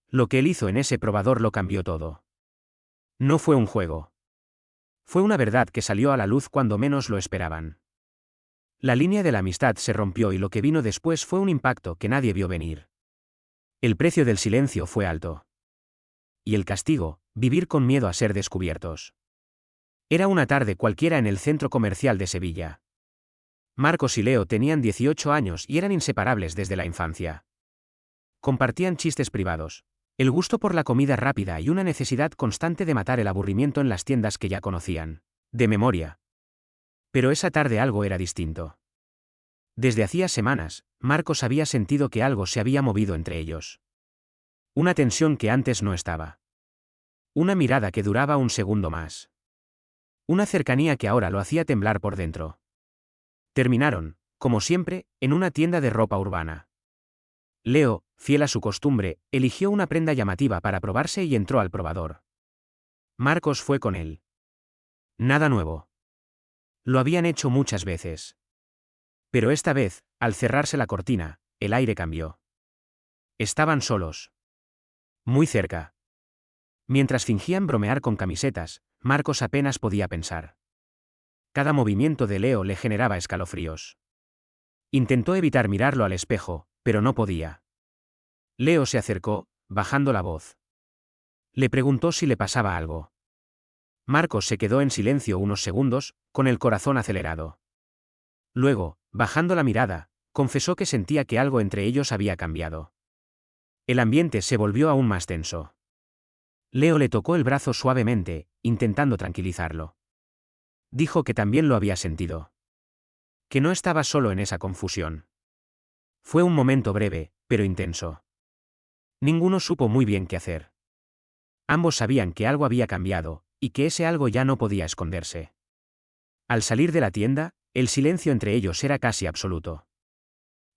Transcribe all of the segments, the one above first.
Lo que él hizo en ese probador lo cambió todo. No fue un juego. Fue una verdad que salió a la luz cuando menos lo esperaban. La línea de la amistad se rompió y lo que vino después fue un impacto que nadie vio venir. El precio del silencio fue alto. Y el castigo, vivir con miedo a ser descubiertos. Era una tarde cualquiera en el centro comercial de Sevilla. Marcos y Leo tenían 18 años y eran inseparables desde la infancia. Compartían chistes privados, el gusto por la comida rápida y una necesidad constante de matar el aburrimiento en las tiendas que ya conocían, de memoria. Pero esa tarde algo era distinto. Desde hacía semanas, Marcos había sentido que algo se había movido entre ellos. Una tensión que antes no estaba. Una mirada que duraba un segundo más. Una cercanía que ahora lo hacía temblar por dentro. Terminaron, como siempre, en una tienda de ropa urbana. Leo, fiel a su costumbre, eligió una prenda llamativa para probarse y entró al probador. Marcos fue con él. Nada nuevo. Lo habían hecho muchas veces. Pero esta vez, al cerrarse la cortina, el aire cambió. Estaban solos. Muy cerca. Mientras fingían bromear con camisetas, Marcos apenas podía pensar. Cada movimiento de Leo le generaba escalofríos. Intentó evitar mirarlo al espejo, pero no podía. Leo se acercó, bajando la voz. Le preguntó si le pasaba algo. Marcos se quedó en silencio unos segundos, con el corazón acelerado. Luego, bajando la mirada, confesó que sentía que algo entre ellos había cambiado. El ambiente se volvió aún más tenso. Leo le tocó el brazo suavemente, intentando tranquilizarlo. Dijo que también lo había sentido. Que no estaba solo en esa confusión. Fue un momento breve, pero intenso. Ninguno supo muy bien qué hacer. Ambos sabían que algo había cambiado, y que ese algo ya no podía esconderse. Al salir de la tienda, el silencio entre ellos era casi absoluto.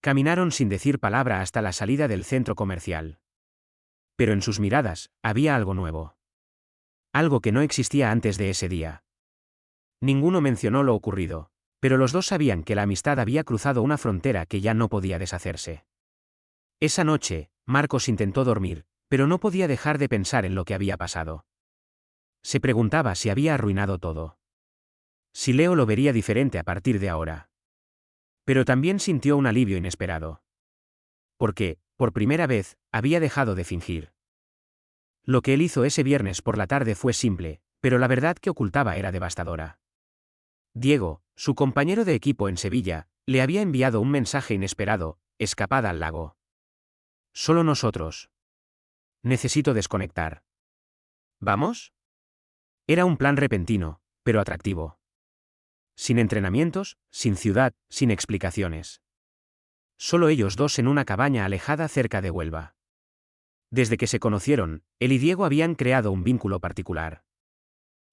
Caminaron sin decir palabra hasta la salida del centro comercial. Pero en sus miradas, había algo nuevo. Algo que no existía antes de ese día. Ninguno mencionó lo ocurrido, pero los dos sabían que la amistad había cruzado una frontera que ya no podía deshacerse. Esa noche, Marcos intentó dormir, pero no podía dejar de pensar en lo que había pasado. Se preguntaba si había arruinado todo. Si Leo lo vería diferente a partir de ahora. Pero también sintió un alivio inesperado. Porque, por primera vez, había dejado de fingir. Lo que él hizo ese viernes por la tarde fue simple, pero la verdad que ocultaba era devastadora. Diego, su compañero de equipo en Sevilla, le había enviado un mensaje inesperado: escapada al lago. Solo nosotros. Necesito desconectar. ¿Vamos? Era un plan repentino, pero atractivo. Sin entrenamientos, sin ciudad, sin explicaciones. Solo ellos dos en una cabaña alejada cerca de Huelva. Desde que se conocieron, él y Diego habían creado un vínculo particular.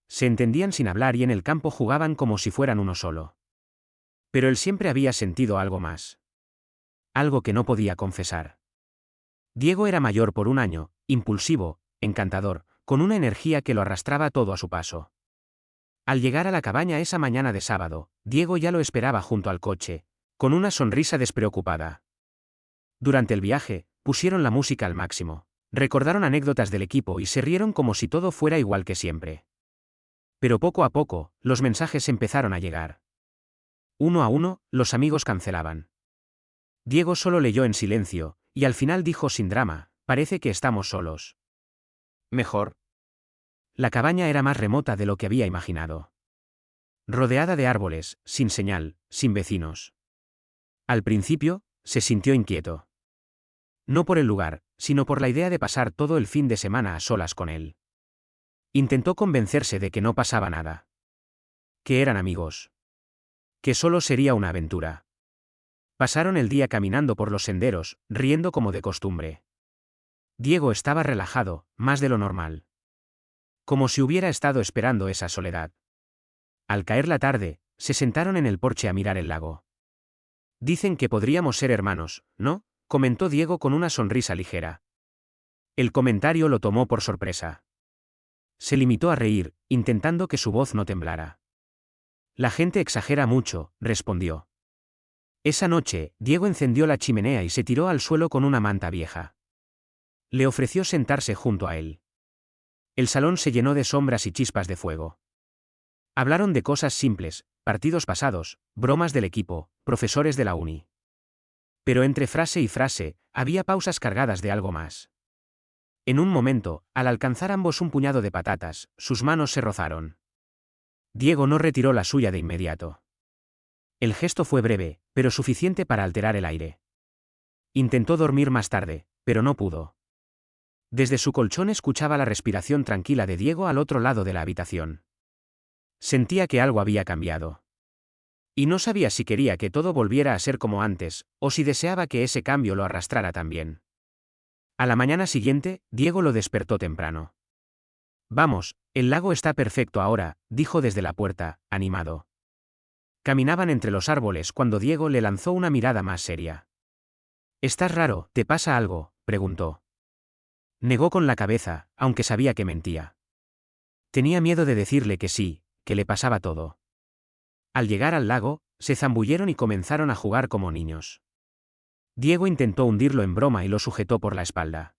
Se entendían sin hablar y en el campo jugaban como si fueran uno solo. Pero él siempre había sentido algo más. Algo que no podía confesar. Diego era mayor por un año, impulsivo, encantador, con una energía que lo arrastraba todo a su paso. Al llegar a la cabaña esa mañana de sábado, Diego ya lo esperaba junto al coche, con una sonrisa despreocupada. Durante el viaje, pusieron la música al máximo, recordaron anécdotas del equipo y se rieron como si todo fuera igual que siempre. Pero poco a poco, los mensajes empezaron a llegar. Uno a uno, los amigos cancelaban. Diego solo leyó en silencio, y al final dijo sin drama: parece que estamos solos. Mejor. La cabaña era más remota de lo que había imaginado. Rodeada de árboles, sin señal, sin vecinos. Al principio, se sintió inquieto. No por el lugar, sino por la idea de pasar todo el fin de semana a solas con él. Intentó convencerse de que no pasaba nada. Que eran amigos. Que solo sería una aventura. Pasaron el día caminando por los senderos, riendo como de costumbre. Diego estaba relajado, más de lo normal. Como si hubiera estado esperando esa soledad. Al caer la tarde, se sentaron en el porche a mirar el lago. Dicen que podríamos ser hermanos, ¿no?, comentó Diego con una sonrisa ligera. El comentario lo tomó por sorpresa. Se limitó a reír, intentando que su voz no temblara. La gente exagera mucho, respondió. Esa noche, Diego encendió la chimenea y se tiró al suelo con una manta vieja. Le ofreció sentarse junto a él. El salón se llenó de sombras y chispas de fuego. Hablaron de cosas simples, partidos pasados, bromas del equipo, profesores de la uni. Pero entre frase y frase, había pausas cargadas de algo más. En un momento, al alcanzar ambos un puñado de patatas, sus manos se rozaron. Diego no retiró la suya de inmediato. El gesto fue breve, pero suficiente para alterar el aire. Intentó dormir más tarde, pero no pudo. Desde su colchón escuchaba la respiración tranquila de Diego al otro lado de la habitación. Sentía que algo había cambiado. Y no sabía si quería que todo volviera a ser como antes, o si deseaba que ese cambio lo arrastrara también. A la mañana siguiente, Diego lo despertó temprano. Vamos, el lago está perfecto ahora, dijo desde la puerta, animado. Caminaban entre los árboles cuando Diego le lanzó una mirada más seria. «¿Estás raro? ¿Te pasa algo?», preguntó. Negó con la cabeza, aunque sabía que mentía. Tenía miedo de decirle que sí, que le pasaba todo. Al llegar al lago, se zambulleron y comenzaron a jugar como niños. Diego intentó hundirlo en broma y lo sujetó por la espalda.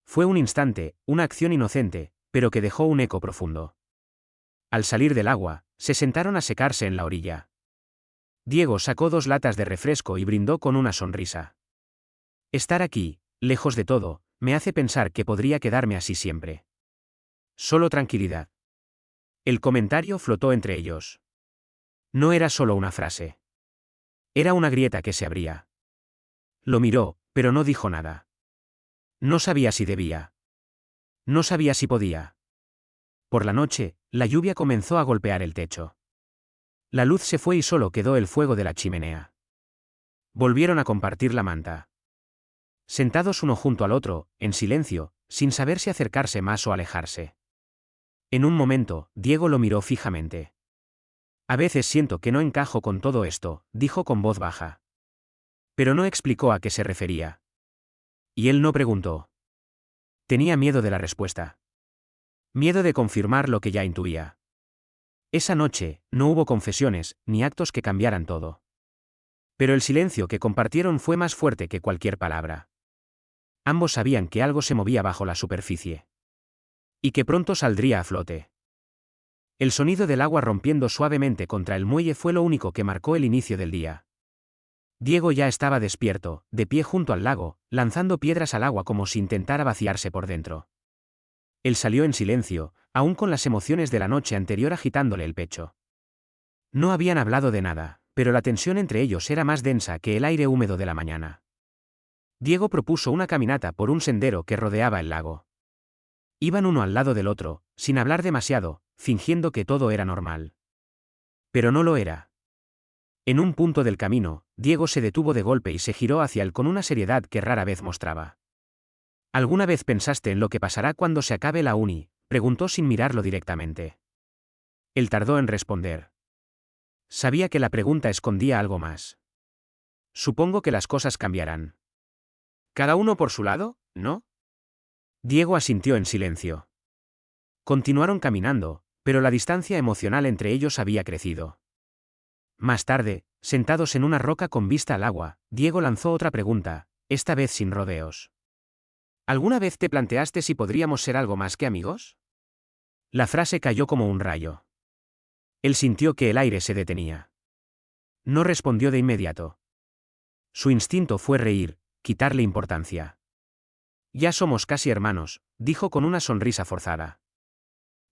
Fue un instante, una acción inocente, pero que dejó un eco profundo. Al salir del agua, se sentaron a secarse en la orilla. Diego sacó 2 latas de refresco y brindó con una sonrisa. Estar aquí, lejos de todo, me hace pensar que podría quedarme así siempre. Solo tranquilidad. El comentario flotó entre ellos. No era solo una frase. Era una grieta que se abría. Lo miró, pero no dijo nada. No sabía si debía. No sabía si podía. Por la noche, la lluvia comenzó a golpear el techo. La luz se fue y solo quedó el fuego de la chimenea. Volvieron a compartir la manta. Sentados uno junto al otro, en silencio, sin saber si acercarse más o alejarse. En un momento, Diego lo miró fijamente. A veces siento que no encajo con todo esto, dijo con voz baja. Pero no explicó a qué se refería. Y él no preguntó. Tenía miedo de la respuesta. Miedo de confirmar lo que ya intuía. Esa noche, no hubo confesiones, ni actos que cambiaran todo. Pero el silencio que compartieron fue más fuerte que cualquier palabra. Ambos sabían que algo se movía bajo la superficie. Y que pronto saldría a flote. El sonido del agua rompiendo suavemente contra el muelle fue lo único que marcó el inicio del día. Diego ya estaba despierto, de pie junto al lago, lanzando piedras al agua como si intentara vaciarse por dentro. Él salió en silencio, aún con las emociones de la noche anterior agitándole el pecho. No habían hablado de nada, pero la tensión entre ellos era más densa que el aire húmedo de la mañana. Diego propuso una caminata por un sendero que rodeaba el lago. Iban uno al lado del otro, sin hablar demasiado, fingiendo que todo era normal. Pero no lo era. En un punto del camino, Diego se detuvo de golpe y se giró hacia él con una seriedad que rara vez mostraba. ¿Alguna vez pensaste en lo que pasará cuando se acabe la uni?, preguntó sin mirarlo directamente. Él tardó en responder. Sabía que la pregunta escondía algo más. Supongo que las cosas cambiarán. ¿Cada uno por su lado, no? Diego asintió en silencio. Continuaron caminando, pero la distancia emocional entre ellos había crecido. Más tarde, sentados en una roca con vista al agua, Diego lanzó otra pregunta, esta vez sin rodeos. ¿Alguna vez te planteaste si podríamos ser algo más que amigos? La frase cayó como un rayo. Él sintió que el aire se detenía. No respondió de inmediato. Su instinto fue reír, quitarle importancia. Ya somos casi hermanos, dijo con una sonrisa forzada.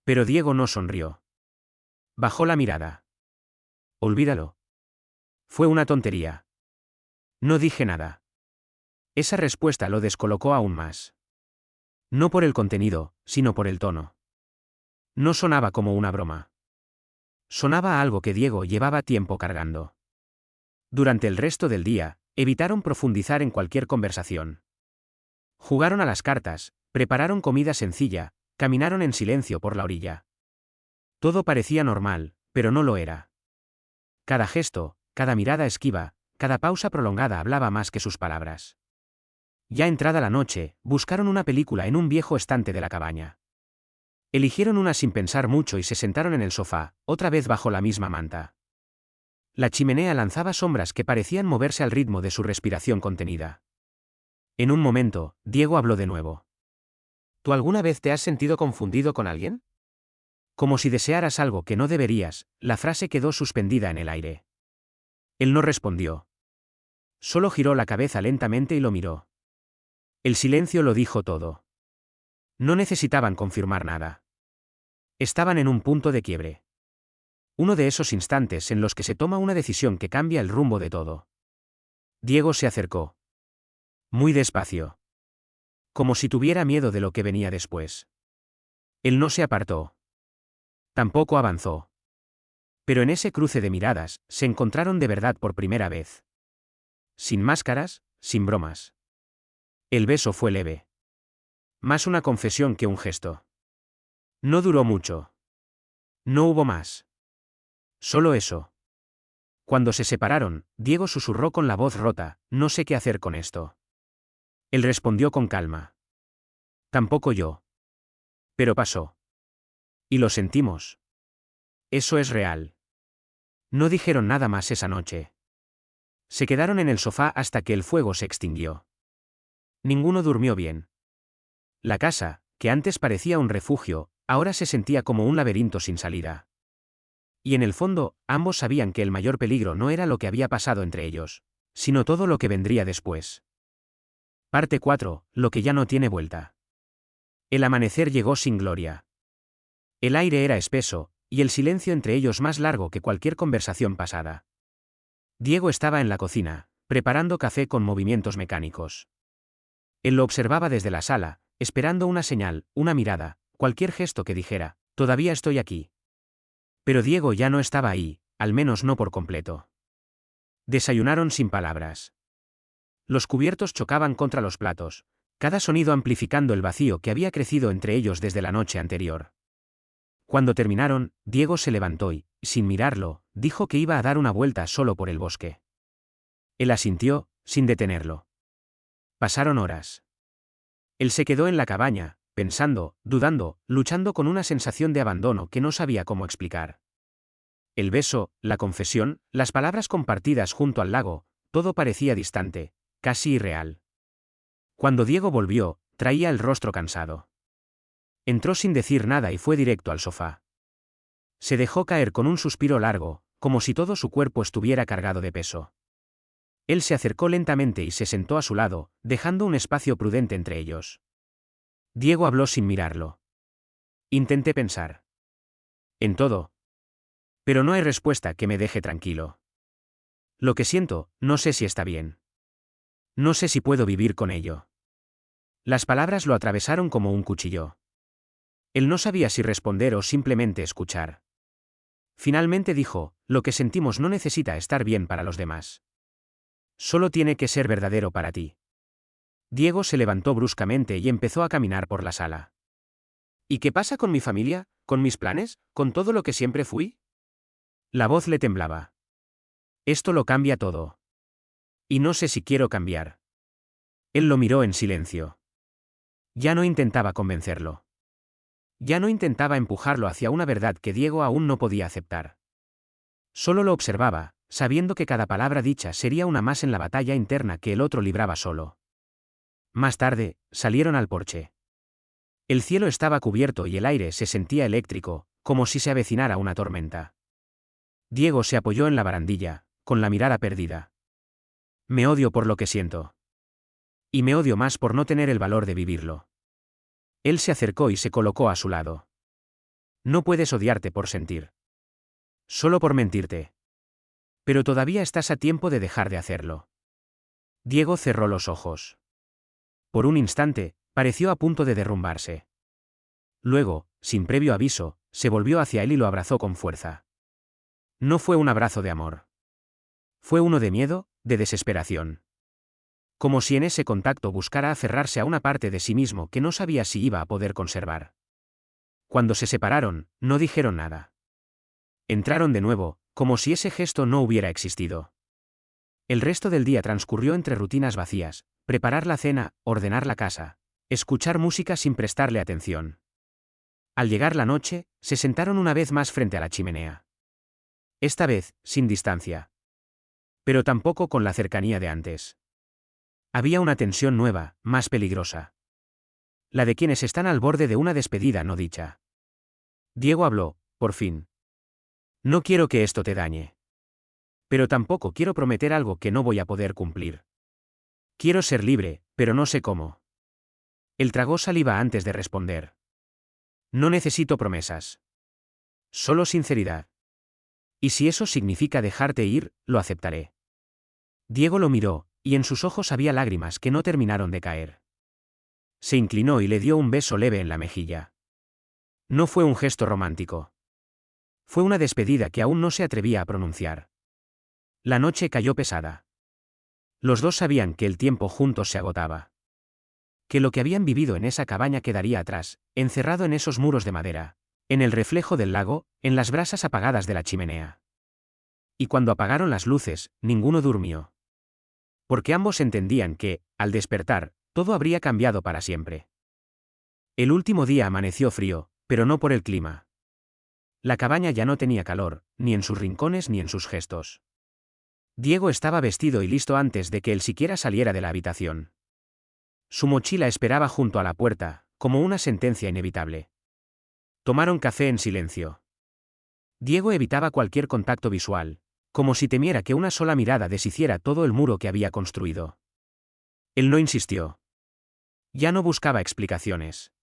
Pero Diego no sonrió. Bajó la mirada. Olvídalo. Fue una tontería. No dije nada. Esa respuesta lo descolocó aún más. No por el contenido, sino por el tono. No sonaba como una broma. Sonaba a algo que Diego llevaba tiempo cargando. Durante el resto del día, evitaron profundizar en cualquier conversación. Jugaron a las cartas, prepararon comida sencilla, caminaron en silencio por la orilla. Todo parecía normal, pero no lo era. Cada gesto, cada mirada esquiva, cada pausa prolongada hablaba más que sus palabras. Ya entrada la noche, buscaron una película en un viejo estante de la cabaña. Eligieron una sin pensar mucho y se sentaron en el sofá, otra vez bajo la misma manta. La chimenea lanzaba sombras que parecían moverse al ritmo de su respiración contenida. En un momento, Diego habló de nuevo. ¿Tú alguna vez te has sentido confundido con alguien? Como si desearas algo que no deberías, la frase quedó suspendida en el aire. Él no respondió. Solo giró la cabeza lentamente y lo miró. El silencio lo dijo todo. No necesitaban confirmar nada. Estaban en un punto de quiebre. Uno de esos instantes en los que se toma una decisión que cambia el rumbo de todo. Diego se acercó. Muy despacio. Como si tuviera miedo de lo que venía después. Él no se apartó. Tampoco avanzó. Pero en ese cruce de miradas, se encontraron de verdad por primera vez. Sin máscaras, sin bromas. El beso fue leve. Más una confesión que un gesto. No duró mucho. No hubo más. Solo eso. Cuando se separaron, Diego susurró con la voz rota, no sé qué hacer con esto. Él respondió con calma. Tampoco yo. Pero pasó. Y lo sentimos. Eso es real. No dijeron nada más esa noche. Se quedaron en el sofá hasta que el fuego se extinguió. Ninguno durmió bien. La casa, que antes parecía un refugio, ahora se sentía como un laberinto sin salida. Y en el fondo, ambos sabían que el mayor peligro no era lo que había pasado entre ellos, sino todo lo que vendría después. Parte 4. Lo que ya no tiene vuelta. El amanecer llegó sin gloria. El aire era espeso, y el silencio entre ellos más largo que cualquier conversación pasada. Diego estaba en la cocina, preparando café con movimientos mecánicos. Él lo observaba desde la sala, esperando una señal, una mirada, cualquier gesto que dijera, todavía estoy aquí. Pero Diego ya no estaba ahí, al menos no por completo. Desayunaron sin palabras. Los cubiertos chocaban contra los platos, cada sonido amplificando el vacío que había crecido entre ellos desde la noche anterior. Cuando terminaron, Diego se levantó y, sin mirarlo, dijo que iba a dar una vuelta solo por el bosque. Él asintió, sin detenerlo. Pasaron horas. Él se quedó en la cabaña, pensando, dudando, luchando con una sensación de abandono que no sabía cómo explicar. El beso, la confesión, las palabras compartidas junto al lago, todo parecía distante, casi irreal. Cuando Diego volvió, traía el rostro cansado. Entró sin decir nada y fue directo al sofá. Se dejó caer con un suspiro largo, como si todo su cuerpo estuviera cargado de peso. Él se acercó lentamente y se sentó a su lado, dejando un espacio prudente entre ellos. Diego habló sin mirarlo. Intenté pensar. En todo. Pero no hay respuesta que me deje tranquilo. Lo que siento, no sé si está bien. No sé si puedo vivir con ello. Las palabras lo atravesaron como un cuchillo. Él no sabía si responder o simplemente escuchar. Finalmente dijo, lo que sentimos no necesita estar bien para los demás. Solo tiene que ser verdadero para ti. Diego se levantó bruscamente y empezó a caminar por la sala. ¿Y qué pasa con mi familia, con mis planes, con todo lo que siempre fui? La voz le temblaba. Esto lo cambia todo. Y no sé si quiero cambiar. Él lo miró en silencio. Ya no intentaba convencerlo. Ya no intentaba empujarlo hacia una verdad que Diego aún no podía aceptar. Solo lo observaba, sabiendo que cada palabra dicha sería una más en la batalla interna que el otro libraba solo. Más tarde, salieron al porche. El cielo estaba cubierto y el aire se sentía eléctrico, como si se avecinara una tormenta. Diego se apoyó en la barandilla, con la mirada perdida. Me odio por lo que siento. Y me odio más por no tener el valor de vivirlo. Él se acercó y se colocó a su lado. No puedes odiarte por sentir. Solo por mentirte. Pero todavía estás a tiempo de dejar de hacerlo. Diego cerró los ojos. Por un instante, pareció a punto de derrumbarse. Luego, sin previo aviso, se volvió hacia él y lo abrazó con fuerza. No fue un abrazo de amor. Fue uno de miedo, de desesperación. Como si en ese contacto buscara aferrarse a una parte de sí mismo que no sabía si iba a poder conservar. Cuando se separaron, no dijeron nada. Entraron de nuevo, como si ese gesto no hubiera existido. El resto del día transcurrió entre rutinas vacías, preparar la cena, ordenar la casa, escuchar música sin prestarle atención. Al llegar la noche, se sentaron una vez más frente a la chimenea. Esta vez, sin distancia. Pero tampoco con la cercanía de antes. Había una tensión nueva, más peligrosa. La de quienes están al borde de una despedida no dicha. Diego habló, por fin. No quiero que esto te dañe. Pero tampoco quiero prometer algo que no voy a poder cumplir. Quiero ser libre, pero no sé cómo. Él tragó saliva antes de responder. No necesito promesas. Solo sinceridad. Y si eso significa dejarte ir, lo aceptaré. Diego lo miró, y en sus ojos había lágrimas que no terminaron de caer. Se inclinó y le dio un beso leve en la mejilla. No fue un gesto romántico. Fue una despedida que aún no se atrevía a pronunciar. La noche cayó pesada. Los dos sabían que el tiempo juntos se agotaba. Que lo que habían vivido en esa cabaña quedaría atrás, encerrado en esos muros de madera, en el reflejo del lago, en las brasas apagadas de la chimenea. Y cuando apagaron las luces, ninguno durmió. Porque ambos entendían que, al despertar, todo habría cambiado para siempre. El último día amaneció frío, pero no por el clima. La cabaña ya no tenía calor, ni en sus rincones ni en sus gestos. Diego estaba vestido y listo antes de que él siquiera saliera de la habitación. Su mochila esperaba junto a la puerta, como una sentencia inevitable. Tomaron café en silencio. Diego evitaba cualquier contacto visual, como si temiera que una sola mirada deshiciera todo el muro que había construido. Él no insistió. Ya no buscaba explicaciones.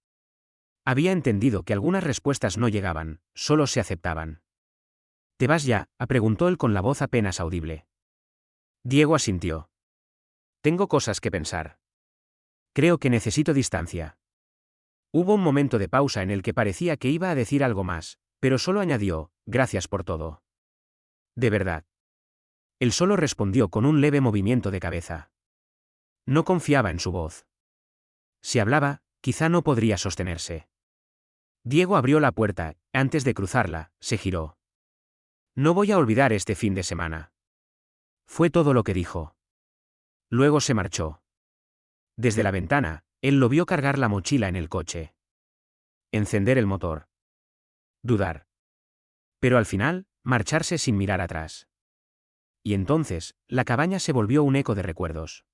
Había entendido que algunas respuestas no llegaban, solo se aceptaban. ¿Te vas ya?, preguntó él con la voz apenas audible. Diego asintió. Tengo cosas que pensar. Creo que necesito distancia. Hubo un momento de pausa en el que parecía que iba a decir algo más, pero solo añadió, gracias por todo. De verdad. Él solo respondió con un leve movimiento de cabeza. No confiaba en su voz. Si hablaba, quizá no podría sostenerse. Diego abrió la puerta, antes de cruzarla, se giró. No voy a olvidar este fin de semana. Fue todo lo que dijo. Luego se marchó. Desde la ventana, él lo vio cargar la mochila en el coche. Encender el motor. Dudar. Pero al final, marcharse sin mirar atrás. Y entonces, la cabaña se volvió un eco de recuerdos.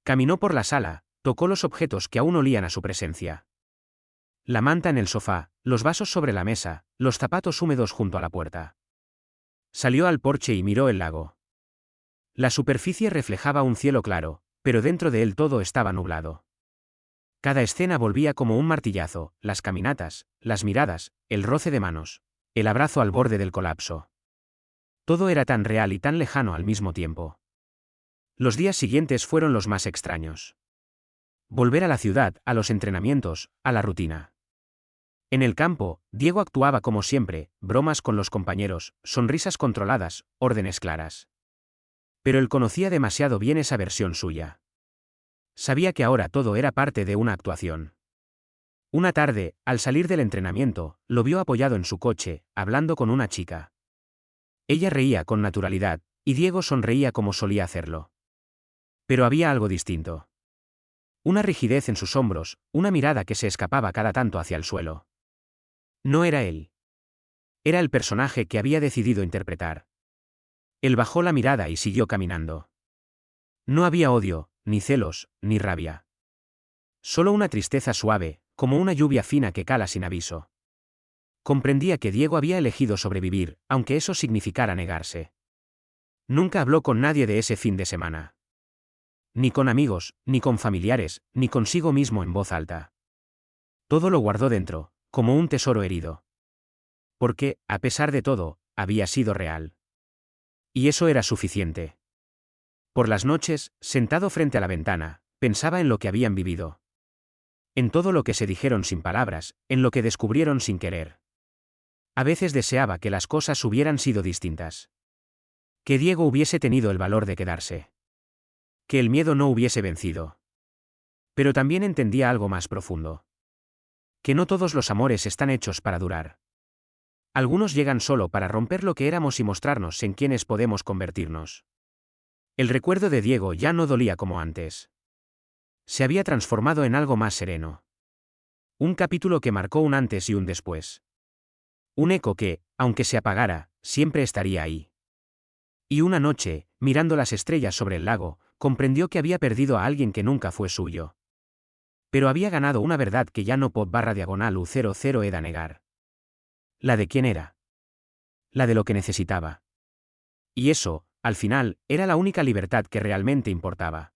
Caminó por la sala, tocó los objetos que aún olían a su presencia. La manta en el sofá, los vasos sobre la mesa, los zapatos húmedos junto a la puerta. Salió al porche y miró el lago. La superficie reflejaba un cielo claro, pero dentro de él todo estaba nublado. Cada escena volvía como un martillazo, las caminatas, las miradas, el roce de manos, el abrazo al borde del colapso. Todo era tan real y tan lejano al mismo tiempo. Los días siguientes fueron los más extraños. Volver a la ciudad, a los entrenamientos, a la rutina. En el campo, Diego actuaba como siempre, bromas con los compañeros, sonrisas controladas, órdenes claras. Pero él conocía demasiado bien esa versión suya. Sabía que ahora todo era parte de una actuación. Una tarde, al salir del entrenamiento, lo vio apoyado en su coche, hablando con una chica. Ella reía con naturalidad, y Diego sonreía como solía hacerlo. Pero había algo distinto. Una rigidez en sus hombros, una mirada que se escapaba cada tanto hacia el suelo. No era él. Era el personaje que había decidido interpretar. Él bajó la mirada y siguió caminando. No había odio, ni celos, ni rabia. Solo una tristeza suave, como una lluvia fina que cala sin aviso. Comprendía que Diego había elegido sobrevivir, aunque eso significara negarse. Nunca habló con nadie de ese fin de semana. Ni con amigos, ni con familiares, ni consigo mismo en voz alta. Todo lo guardó dentro, como un tesoro herido. Porque, a pesar de todo, había sido real. Y eso era suficiente. Por las noches, sentado frente a la ventana, pensaba en lo que habían vivido. En todo lo que se dijeron sin palabras, en lo que descubrieron sin querer. A veces deseaba que las cosas hubieran sido distintas. Que Diego hubiese tenido el valor de quedarse. Que el miedo no hubiese vencido. Pero también entendía algo más profundo. Que no todos los amores están hechos para durar. Algunos llegan solo para romper lo que éramos y mostrarnos en quienes podemos convertirnos. El recuerdo de Diego ya no dolía como antes. Se había transformado en algo más sereno. Un capítulo que marcó un antes y un después. Un eco que, aunque se apagara, siempre estaría ahí. Y una noche, mirando las estrellas sobre el lago, Comprendió que había perdido a alguien que nunca fue suyo. Pero había ganado una verdad que ya no pod/diagonal U00 he de negar. ¿La de quién era? La de lo que necesitaba. Y eso, al final, era la única libertad que realmente importaba.